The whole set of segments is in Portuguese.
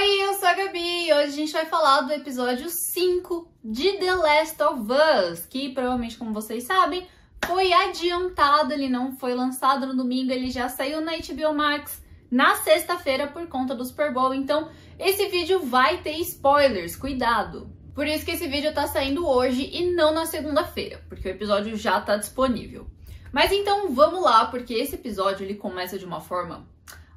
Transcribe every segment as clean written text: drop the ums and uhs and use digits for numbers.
Oi, eu sou a Gabi e hoje a gente vai falar do episódio 5 de The Last of Us, que provavelmente, como vocês sabem, foi adiantado, ele não foi lançado no domingo, ele já saiu na HBO Max na sexta-feira por conta do Super Bowl, então esse vídeo vai ter spoilers, cuidado! Por isso que esse vídeo tá saindo hoje e não na segunda-feira, porque o episódio já tá disponível. Mas então vamos lá, porque esse episódio ele começa de uma forma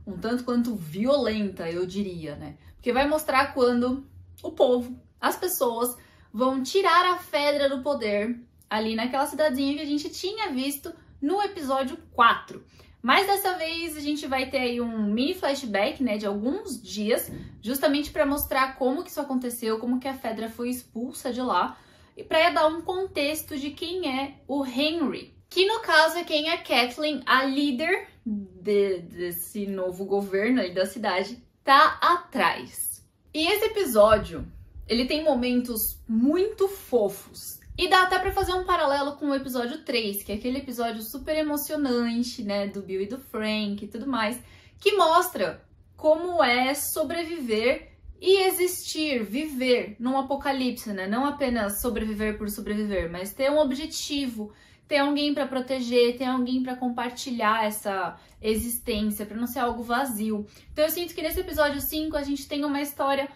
um tanto quanto violenta, eu diria, né? Porque vai mostrar quando o povo, as pessoas, vão tirar a Fedra do poder ali naquela cidadezinha que a gente tinha visto no episódio 4. Mas dessa vez a gente vai ter aí um mini flashback, né, de alguns dias, justamente para mostrar como que isso aconteceu, como que a Fedra foi expulsa de lá, e para dar um contexto de quem é o Henry, que no caso é quem é Kathleen, a líder desse novo governo aí da cidade, tá atrás. E esse episódio, ele tem momentos muito fofos. E dá até pra fazer um paralelo com o episódio 3, que é aquele episódio super emocionante, né, do Bill e do Frank e tudo mais, que mostra como é sobreviver e existir, viver num apocalipse, né? Não apenas sobreviver por sobreviver, mas ter um objetivo, ter alguém para proteger, ter alguém para compartilhar essa existência, para não ser algo vazio. Então eu sinto que nesse episódio 5 a gente tem uma história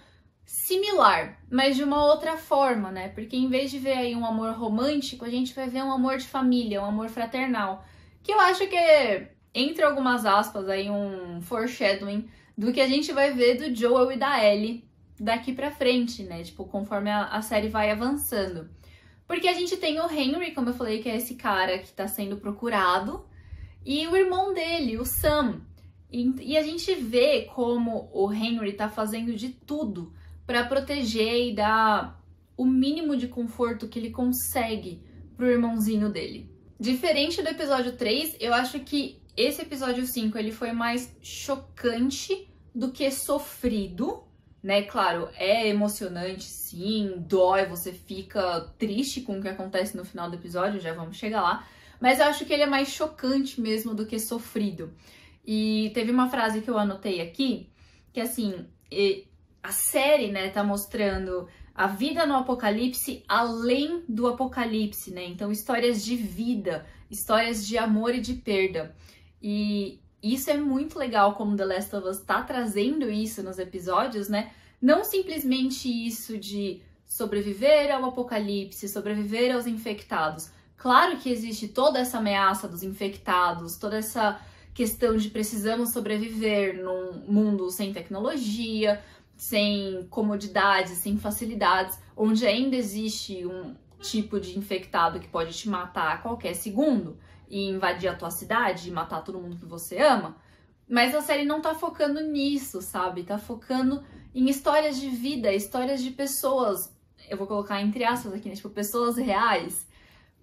similar, mas de uma outra forma, né? Porque em vez de ver aí um amor romântico, a gente vai ver um amor de família, um amor fraternal, que eu acho que é, entre algumas aspas, aí um foreshadowing do que a gente vai ver do Joel e da Ellie daqui pra frente, né? Tipo, conforme a série vai avançando. Porque a gente tem o Henry, como eu falei, que é esse cara que tá sendo procurado, e o irmão dele, o Sam. E a gente vê como o Henry tá fazendo de tudo para proteger e dar o mínimo de conforto que ele consegue pro irmãozinho dele. Diferente do episódio 3, eu acho que esse episódio 5 ele foi mais chocante do que sofrido, né? Claro, é emocionante, sim, dói, você fica triste com o que acontece no final do episódio, já vamos chegar lá, mas eu acho que ele é mais chocante mesmo do que sofrido. E teve uma frase que eu anotei aqui, que assim, a série, né, tá mostrando a vida no apocalipse além do apocalipse, né? Então, histórias de vida, histórias de amor e de perda. E isso é muito legal como The Last of Us tá trazendo isso nos episódios, né? Não simplesmente isso de sobreviver ao apocalipse, sobreviver aos infectados. Claro que existe toda essa ameaça dos infectados, toda essa questão de precisamos sobreviver num mundo sem tecnologia, sem comodidades, sem facilidades, onde ainda existe um tipo de infectado que pode te matar a qualquer segundo e invadir a tua cidade e matar todo mundo que você ama. Mas a série não tá focando nisso, sabe? Tá focando em histórias de vida, histórias de pessoas, eu vou colocar entre aspas aqui, né? Tipo, pessoas reais.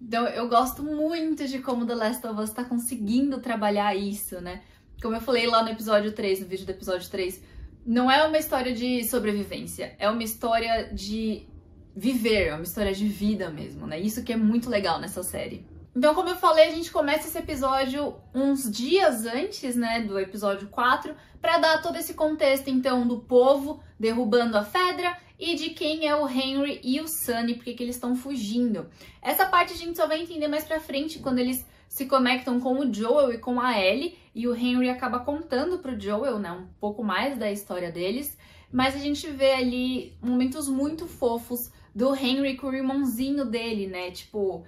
Então eu gosto muito de como The Last of Us tá conseguindo trabalhar isso, né? Como eu falei lá no episódio 3, no vídeo do episódio 3, não é uma história de sobrevivência, é uma história de viver, é uma história de vida mesmo, né? Isso que é muito legal nessa série. Então, como eu falei, a gente começa esse episódio uns dias antes, né, do episódio 4, para dar todo esse contexto, então, do povo derrubando a Fedra e de quem é o Henry e o Sunny, porque que eles estão fugindo. Essa parte a gente só vai entender mais pra frente, quando eles se conectam com o Joel e com a Ellie, e o Henry acaba contando pro Joel, né, um pouco mais da história deles, mas a gente vê ali momentos muito fofos do Henry com o irmãozinho dele, né, tipo,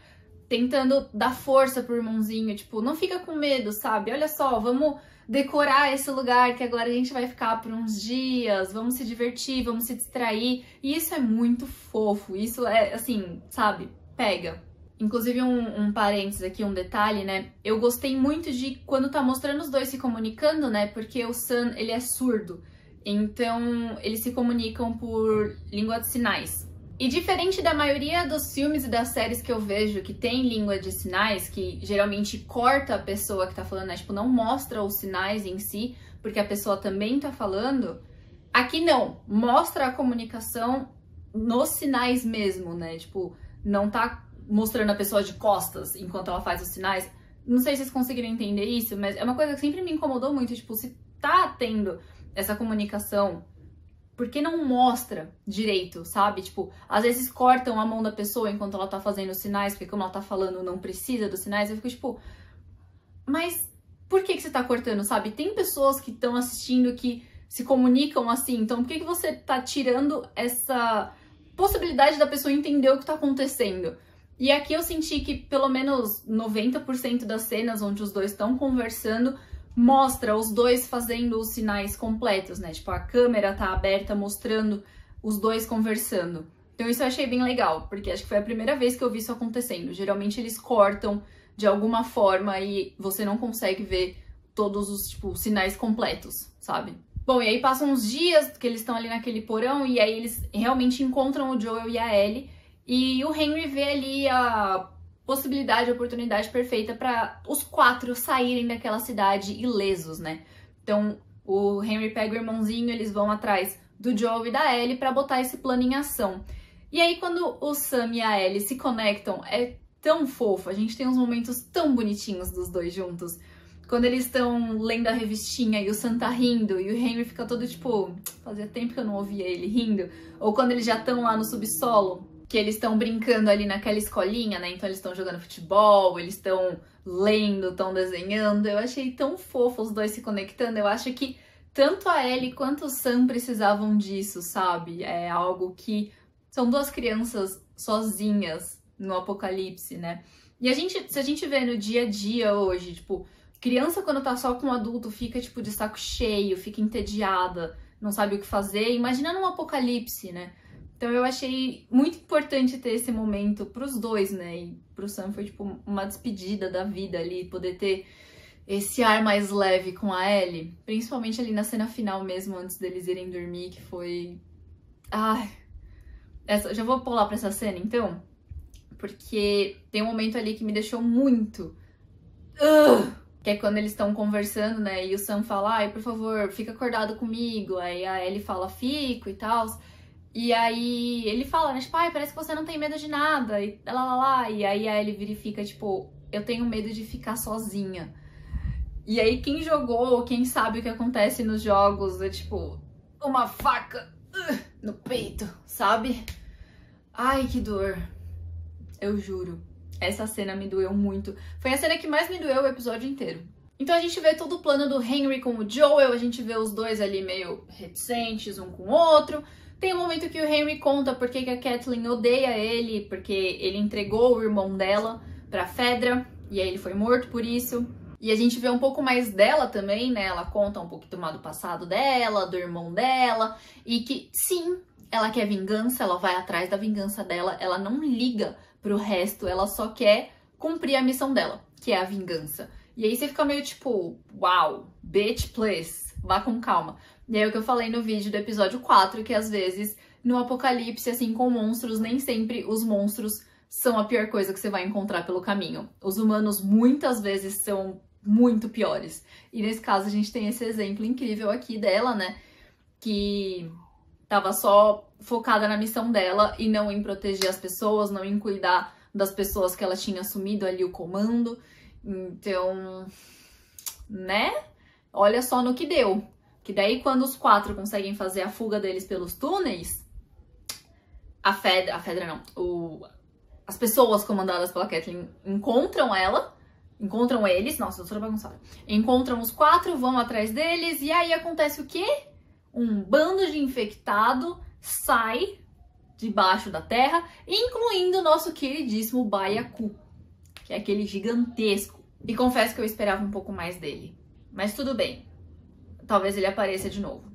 tentando dar força pro irmãozinho, tipo, não fica com medo, sabe? Olha só, vamos decorar esse lugar que agora a gente vai ficar por uns dias, vamos se divertir, vamos se distrair. E isso é muito fofo, isso é, assim, sabe? Pega. Inclusive, um parênteses aqui, um detalhe, né? Eu gostei muito de quando tá mostrando os dois se comunicando, né? Porque o Sam, ele é surdo. Então, eles se comunicam por língua de sinais. E diferente da maioria dos filmes e das séries que eu vejo que tem língua de sinais, que geralmente corta a pessoa que tá falando, né? Tipo, não mostra os sinais em si, porque a pessoa também tá falando, aqui não, mostra a comunicação nos sinais mesmo, né? Tipo, não tá mostrando a pessoa de costas enquanto ela faz os sinais. Não sei se vocês conseguiram entender isso, mas é uma coisa que sempre me incomodou muito, tipo, se tá tendo essa comunicação por que não mostra direito, sabe? Tipo, às vezes cortam a mão da pessoa enquanto ela tá fazendo os sinais, porque como ela tá falando não precisa dos sinais, eu fico tipo, mas por que você tá cortando, sabe? Tem pessoas que estão assistindo que se comunicam assim, então por que você tá tirando essa possibilidade da pessoa entender o que tá acontecendo? E aqui eu senti que pelo menos 90% das cenas onde os dois estão conversando mostra os dois fazendo os sinais completos, né? Tipo, a câmera tá aberta mostrando os dois conversando. Então isso eu achei bem legal, porque acho que foi a primeira vez que eu vi isso acontecendo. Geralmente eles cortam de alguma forma e você não consegue ver todos os, tipo, sinais completos, sabe? Bom, e aí passam uns dias que eles estão ali naquele porão e aí eles realmente encontram o Joel e a Ellie e o Henry vê ali a possibilidade, a oportunidade perfeita para os 4 saírem daquela cidade ilesos, né? Então o Henry pega o irmãozinho, eles vão atrás do Joel e da Ellie para botar esse plano em ação. E aí quando o Sam e a Ellie se conectam, é tão fofo, a gente tem uns momentos tão bonitinhos dos dois juntos. Quando eles estão lendo a revistinha e o Sam tá rindo e o Henry fica todo tipo, fazia tempo que eu não ouvia ele rindo. Ou quando eles já estão lá no subsolo, que eles estão brincando ali naquela escolinha, né? Então eles estão jogando futebol, eles estão lendo, estão desenhando. Eu achei tão fofo os dois se conectando. Eu acho que tanto a Ellie quanto o Sam precisavam disso, sabe? É algo que são 2 crianças sozinhas no apocalipse, né? E se a gente vê no dia a dia hoje, tipo, criança quando tá só com um adulto fica, tipo, de saco cheio, fica entediada, não sabe o que fazer. Imagina num apocalipse, né? Então eu achei muito importante ter esse momento pros dois, né? E pro Sam foi, tipo, uma despedida da vida ali, poder ter esse ar mais leve com a Ellie. Principalmente ali na cena final mesmo, antes deles irem dormir, que foi... Ai... Já vou pular pra essa cena, então? Porque tem um momento ali que me deixou muito... Que é quando eles estão conversando, né? E o Sam fala, ai, por favor, fica acordado comigo. Aí a Ellie fala, fico e tal. E aí ele fala, né? Tipo, ai, parece que você não tem medo de nada. E lá. E aí a Ellie verifica, tipo, eu tenho medo de ficar sozinha. E aí quem jogou, quem sabe o que acontece nos jogos, é tipo, uma faca no peito, sabe? Ai, que dor. Eu juro. Essa cena me doeu muito. Foi a cena que mais me doeu o episódio inteiro. Então a gente vê todo o plano do Henry com o Joel, a gente vê os dois ali meio reticentes um com o outro. Tem um momento que o Henry conta porque que a Kathleen odeia ele, porque ele entregou o irmão dela pra Fedra, e aí ele foi morto por isso. E a gente vê um pouco mais dela também, né? Ela conta um pouco do passado dela, do irmão dela, e que sim, ela quer vingança, ela vai atrás da vingança dela, ela não liga pro resto, ela só quer cumprir a missão dela, que é a vingança. E aí você fica meio tipo, uau, bitch, please, vá com calma. E aí é o que eu falei no vídeo do episódio 4, que às vezes no apocalipse, assim, com monstros, nem sempre os monstros são a pior coisa que você vai encontrar pelo caminho. Os humanos muitas vezes são muito piores. E nesse caso a gente tem esse exemplo incrível aqui dela, né, que tava só focada na missão dela e não em proteger as pessoas, não em cuidar das pessoas que ela tinha assumido ali o comando. Então, né? Olha só no que deu. Que daí quando os 4 conseguem fazer a fuga deles pelos túneis, as pessoas comandadas pela Kathleen encontram eles, nossa, eu tô bagunçada. Encontram os 4, vão atrás deles e aí acontece o quê? Um bando de infectado sai debaixo da terra, incluindo o nosso queridíssimo Byaku, que é aquele gigantesco. E confesso que eu esperava um pouco mais dele. Mas tudo bem. Talvez ele apareça de novo.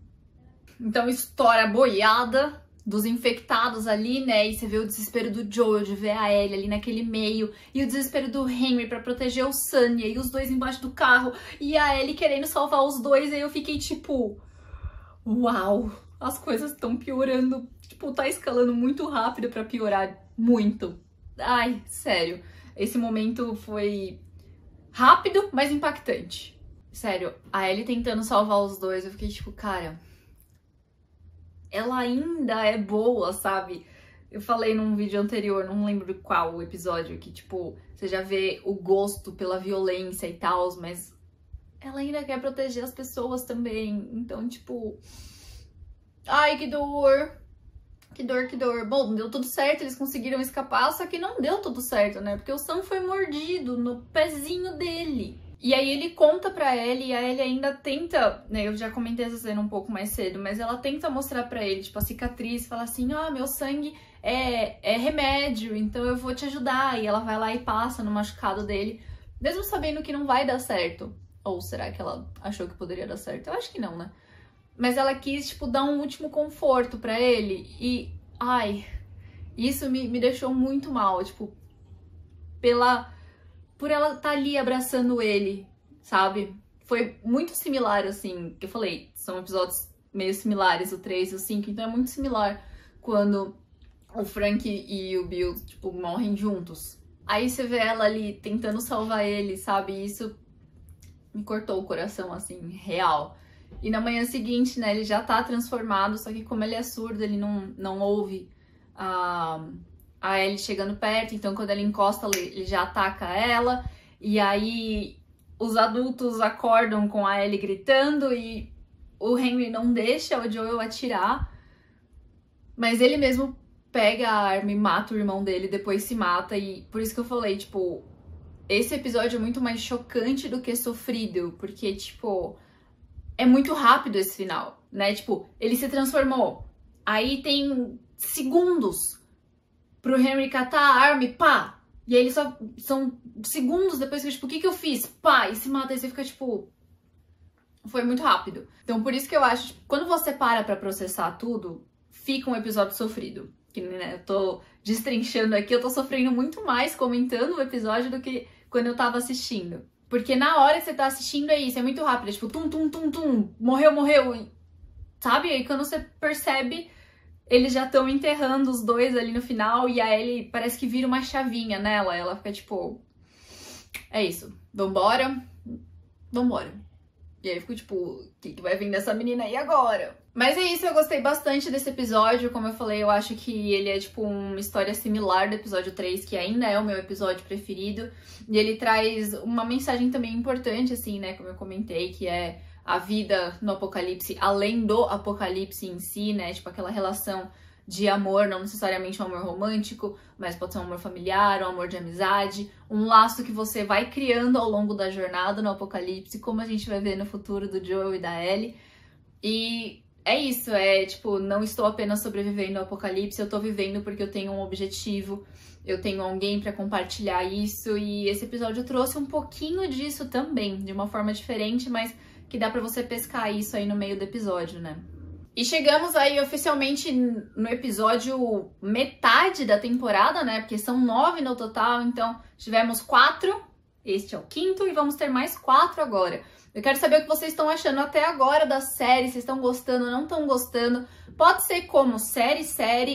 Então estoura a boiada dos infectados ali, né? E você vê o desespero do Joel de ver a Ellie ali naquele meio. E o desespero do Henry pra proteger o Sunny. E os dois embaixo do carro. E a Ellie querendo salvar os dois. E aí eu fiquei tipo... Uau! As coisas estão piorando. Tipo, tá escalando muito rápido pra piorar muito. Ai, sério. Esse momento foi rápido, mas impactante. Sério, a Ellie tentando salvar os dois, eu fiquei tipo, cara... Ela ainda é boa, sabe? Eu falei num vídeo anterior, não lembro qual o episódio, que tipo, você já vê o gosto pela violência e tal, mas ela ainda quer proteger as pessoas também. Então, tipo... Ai, que dor. Que dor, que dor. Bom, deu tudo certo, eles conseguiram escapar, só que não deu tudo certo, né? Porque o Sam foi mordido no pezinho dele. E aí ele conta pra Ellie, e a Ellie ainda tenta, né? Eu já comentei essa cena um pouco mais cedo, mas ela tenta mostrar pra ele, tipo, a cicatriz, fala assim, ah, meu sangue é remédio, então eu vou te ajudar. E ela vai lá e passa no machucado dele, mesmo sabendo que não vai dar certo. Ou será que ela achou que poderia dar certo? Eu acho que não, né? Mas ela quis, tipo, dar um último conforto pra ele. E, ai, isso me deixou muito mal, tipo, por ela estar ali abraçando ele, sabe? Foi muito similar, assim, que eu falei, são episódios meio similares, o 3 e o 5, então é muito similar quando o Frank e o Bill, tipo, morrem juntos. Aí você vê ela ali tentando salvar ele, sabe? Isso me cortou o coração, assim, real. E na manhã seguinte, né, ele já tá transformado, só que como ele é surdo, ele não ouve a Ellie chegando perto, então quando ele encosta, ele já ataca ela, e aí os adultos acordam com a Ellie gritando, e o Henry não deixa o Joel atirar, mas ele mesmo pega a arma e mata o irmão dele, depois se mata, e por isso que eu falei, tipo, esse episódio é muito mais chocante do que sofrido, porque, tipo, é muito rápido esse final, né? Tipo, ele se transformou. Aí tem segundos pro Henry catar a arma e pá! E aí eles só são segundos depois que, tipo, o que eu fiz? Pá! E se mata, aí você fica, tipo... Foi muito rápido. Então, por isso que eu acho, tipo, quando você para pra processar tudo, fica um episódio sofrido. Que, né, eu tô destrinchando aqui, eu tô sofrendo muito mais comentando o episódio do que quando eu tava assistindo. Porque na hora que você tá assistindo é isso, é muito rápido, é tipo tum, tum, tum, tum, morreu, morreu, sabe? E aí quando você percebe, eles já estão enterrando os dois ali no final e a Ellie parece que vira uma chavinha nela, ela fica tipo, é isso, vambora, vambora. E aí eu fico tipo, o que vai vir dessa menina aí agora? Mas é isso, eu gostei bastante desse episódio, como eu falei, eu acho que ele é tipo uma história similar do episódio 3, que ainda é o meu episódio preferido, e ele traz uma mensagem também importante, assim, né, como eu comentei, que é a vida no apocalipse, além do apocalipse em si, né, tipo aquela relação de amor, não necessariamente um amor romântico, mas pode ser um amor familiar, um amor de amizade, um laço que você vai criando ao longo da jornada no apocalipse, como a gente vai ver no futuro do Joel e da Ellie. E é isso, é tipo, não estou apenas sobrevivendo ao apocalipse, eu tô vivendo porque eu tenho um objetivo, eu tenho alguém pra compartilhar isso, e esse episódio trouxe um pouquinho disso também, de uma forma diferente, mas que dá pra você pescar isso aí no meio do episódio, né? E chegamos aí oficialmente no episódio metade da temporada, né? Porque são 9 no total, então tivemos 4, este é o 5º e vamos ter mais 4 agora. Eu quero saber o que vocês estão achando até agora da série, se estão gostando ou não estão gostando. Pode ser como série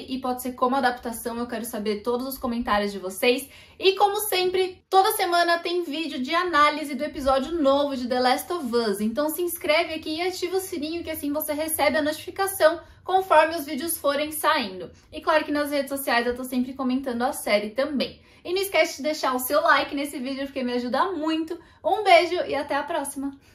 e pode ser como adaptação, eu quero saber todos os comentários de vocês. E como sempre, toda semana tem vídeo de análise do episódio novo de The Last of Us. Então se inscreve aqui e ativa o sininho que assim você recebe a notificação conforme os vídeos forem saindo. E claro que nas redes sociais eu tô sempre comentando a série também. E não esquece de deixar o seu like nesse vídeo porque me ajuda muito. Um beijo e até a próxima!